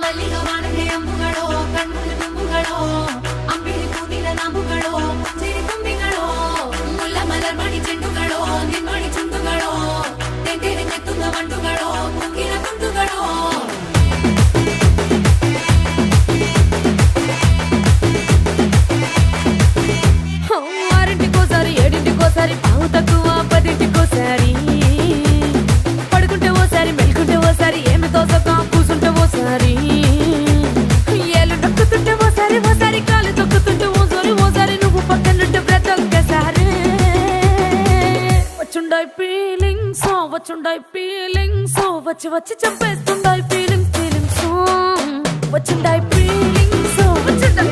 ಮಲ್ಲಿಗೆ ವಾಣದೆ ಅಂಬುಗಳೋ ಕಣ್ಮುಳು ತುಂಬುಗಳೋ ಅಂಬಿಳಿ ಕೂದಿನ ನಾಂಬುಗಳೋ ಸಿರಿ ತುಂಬಿಗಳೋ ಮುಲ್ಲ ಮಲರ್ ಮಣಿ ಚೆಂಡುಗಳೋ ನಿನ್ಮಣಿ ಚುಂಡುಗಳೋ ತೆಂಟೆರೆ ಕೆತ್ತುಂಗ ಮಂಡುಗಳೋ ಮುಗಿನ ತುಂಡುಗಳೋ ఆరింటికోసారి ఏడింటికోసారి పావు తక్కువ పదింటికోసారి పడుకుంటే ఓసారి మెలుకుంటే ఓసారి ఏమి తోసక కూసుంటే ఓసారి ఏళ్ళు నొక్కుతుంటే ఓసారి ఓసారి కాలు తొక్కుతుంటే ఓసారి నువ్వు పక్కనుంటే ప్రతి ఒక్కసారి వచ్చుండాయి ఫీలింగ్స్ వచ్చి వచ్చి చంపేస్తుండాయి ఫీలింగ్స్ వచ్చుండాయి ఫీలింగ్స్ వచ్చుండాయి